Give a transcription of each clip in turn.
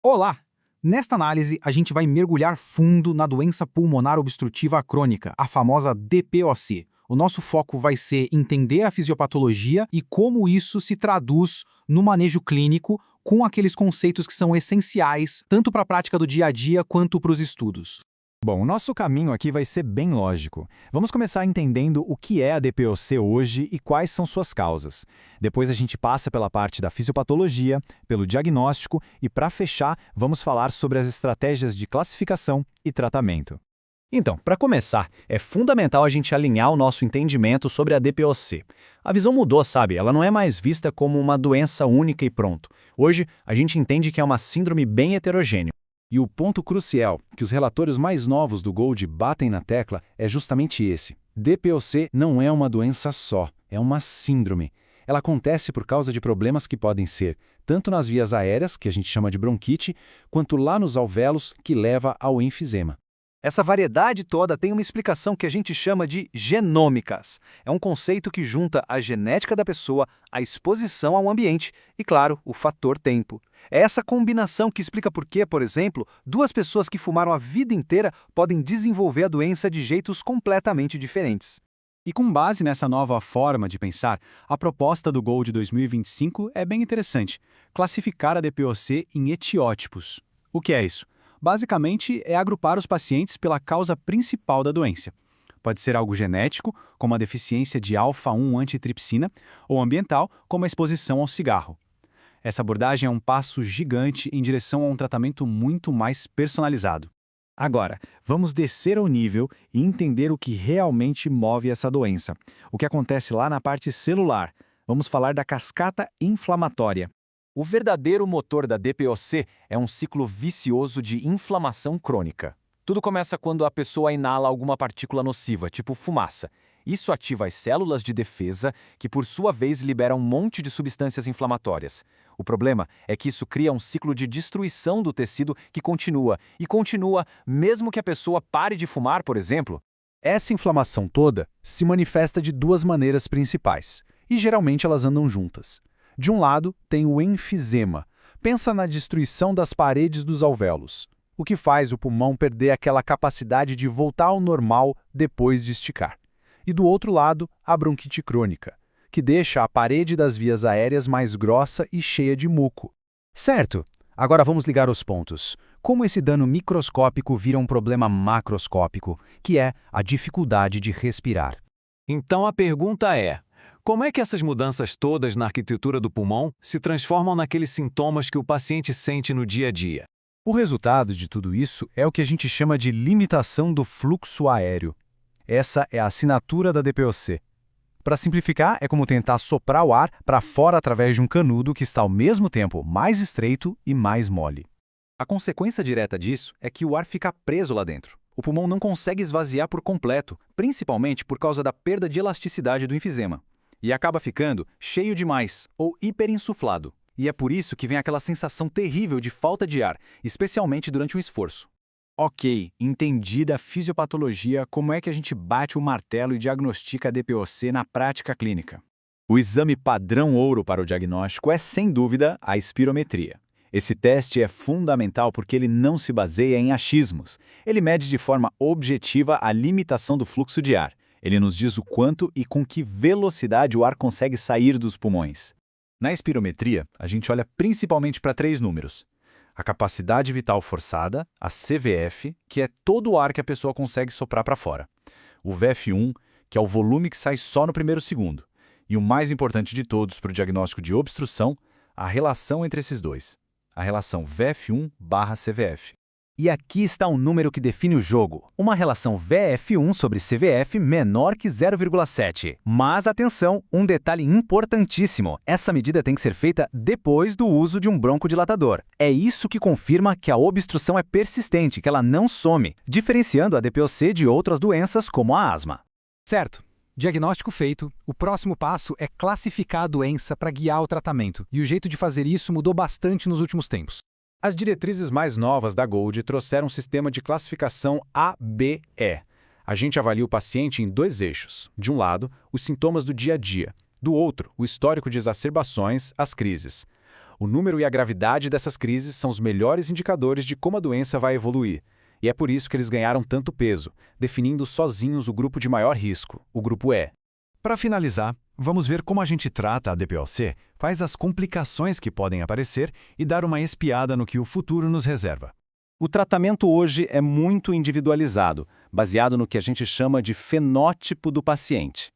Olá! Nesta análise, a gente vai mergulhar fundo na doença pulmonar obstrutiva crônica, a famosa DPOC. O nosso foco vai ser entender a fisiopatologia e como isso se traduz no manejo clínico com aqueles conceitos que são essenciais tanto para a prática do dia a dia quanto para os estudos. Bom, o nosso caminho aqui vai ser bem lógico. Vamos começar entendendo o que é a DPOC hoje e quais são suas causas. Depois a gente passa pela parte da fisiopatologia, pelo diagnóstico e, para fechar, vamos falar sobre as estratégias de classificação e tratamento. Então, para começar, é fundamental a gente alinhar o nosso entendimento sobre a DPOC. A visão mudou, sabe? Ela não é mais vista como uma doença única e pronto. Hoje, a gente entende que é uma síndrome bem heterogênea. E o ponto crucial que os relatórios mais novos do GOLD batem na tecla é justamente esse. DPOC não é uma doença só, é uma síndrome. Ela acontece por causa de problemas que podem ser tanto nas vias aéreas, que a gente chama de bronquite, quanto lá nos alvéolos, que leva ao enfisema. Essa variedade toda tem uma explicação que a gente chama de genômicas. É um conceito que junta a genética da pessoa, a exposição ao ambiente e, claro, o fator tempo. É essa combinação que explica por que, por exemplo, duas pessoas que fumaram a vida inteira podem desenvolver a doença de jeitos completamente diferentes. E com base nessa nova forma de pensar, a proposta do GOLD 2025 é bem interessante: classificar a DPOC em etiótipos. O que é isso? Basicamente, é agrupar os pacientes pela causa principal da doença. Pode ser algo genético, como a deficiência de alfa-1 antitripsina, ou ambiental, como a exposição ao cigarro. Essa abordagem é um passo gigante em direção a um tratamento muito mais personalizado. Agora, vamos descer ao nível e entender o que realmente move essa doença. O que acontece lá na parte celular. Vamos falar da cascata inflamatória. O verdadeiro motor da DPOC é um ciclo vicioso de inflamação crônica. Tudo começa quando a pessoa inala alguma partícula nociva, tipo fumaça. Isso ativa as células de defesa, que por sua vez liberam um monte de substâncias inflamatórias. O problema é que isso cria um ciclo de destruição do tecido que continua, e continua mesmo que a pessoa pare de fumar, por exemplo. Essa inflamação toda se manifesta de duas maneiras principais, e geralmente elas andam juntas. De um lado, tem o enfisema. Pensa na destruição das paredes dos alvéolos, o que faz o pulmão perder aquela capacidade de voltar ao normal depois de esticar. E do outro lado, a bronquite crônica, que deixa a parede das vias aéreas mais grossa e cheia de muco. Certo. Agora vamos ligar os pontos. Como esse dano microscópico vira um problema macroscópico, que é a dificuldade de respirar? Então a pergunta é: como é que essas mudanças todas na arquitetura do pulmão se transformam naqueles sintomas que o paciente sente no dia a dia? O resultado de tudo isso é o que a gente chama de limitação do fluxo aéreo. Essa é a assinatura da DPOC. Para simplificar, é como tentar soprar o ar para fora através de um canudo que está ao mesmo tempo mais estreito e mais mole. A consequência direta disso é que o ar fica preso lá dentro. O pulmão não consegue esvaziar por completo, principalmente por causa da perda de elasticidade do enfisema. E acaba ficando cheio demais, ou hiperinsuflado. E é por isso que vem aquela sensação terrível de falta de ar, especialmente durante um esforço. Ok, entendida a fisiopatologia, como é que a gente bate o martelo e diagnostica a DPOC na prática clínica? O exame padrão ouro para o diagnóstico é, sem dúvida, a espirometria. Esse teste é fundamental porque ele não se baseia em achismos. Ele mede de forma objetiva a limitação do fluxo de ar. Ele nos diz o quanto e com que velocidade o ar consegue sair dos pulmões. Na espirometria, a gente olha principalmente para 3 números. A capacidade vital forçada, a CVF, que é todo o ar que a pessoa consegue soprar para fora. O VF1, que é o volume que sai só no primeiro segundo. E o mais importante de todos para o diagnóstico de obstrução, a relação entre esses dois. A relação VF1/CVF. E aqui está um número que define o jogo, uma relação VF1 sobre CVF menor que 0,7. Mas atenção, um detalhe importantíssimo, essa medida tem que ser feita depois do uso de um broncodilatador. É isso que confirma que a obstrução é persistente, que ela não some, diferenciando a DPOC de outras doenças como a asma. Certo. Diagnóstico feito, o próximo passo é classificar a doença para guiar o tratamento, e o jeito de fazer isso mudou bastante nos últimos tempos. As diretrizes mais novas da GOLD trouxeram um sistema de classificação ABE. A gente avalia o paciente em 2 eixos. De um lado, os sintomas do dia a dia. Do outro, o histórico de exacerbações, as crises. O número e a gravidade dessas crises são os melhores indicadores de como a doença vai evoluir. E é por isso que eles ganharam tanto peso, definindo sozinhos o grupo de maior risco, o grupo E. Para finalizar, vamos ver como a gente trata a DPOC, faz as complicações que podem aparecer e dar uma espiada no que o futuro nos reserva. O tratamento hoje é muito individualizado, baseado no que a gente chama de fenótipo do paciente.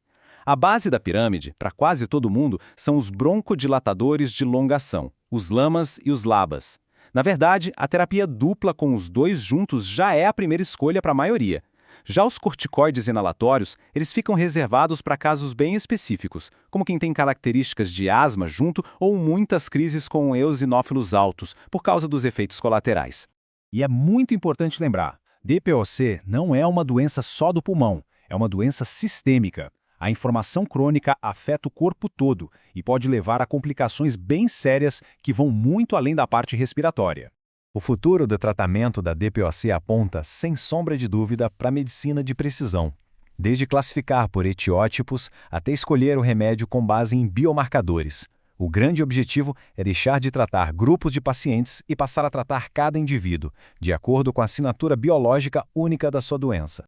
A base da pirâmide, para quase todo mundo, são os broncodilatadores de longa ação, os LAMAs e os LABAs. Na verdade, a terapia dupla com os dois juntos já é a primeira escolha para a maioria. Já os corticoides inalatórios, eles ficam reservados para casos bem específicos, como quem tem características de asma junto ou muitas crises com eosinófilos altos, por causa dos efeitos colaterais. E é muito importante lembrar, DPOC não é uma doença só do pulmão, é uma doença sistêmica. A inflamação crônica afeta o corpo todo e pode levar a complicações bem sérias que vão muito além da parte respiratória. O futuro do tratamento da DPOC aponta, sem sombra de dúvida, para a medicina de precisão. Desde classificar por etiótipos até escolher o remédio com base em biomarcadores. O grande objetivo é deixar de tratar grupos de pacientes e passar a tratar cada indivíduo, de acordo com a assinatura biológica única da sua doença.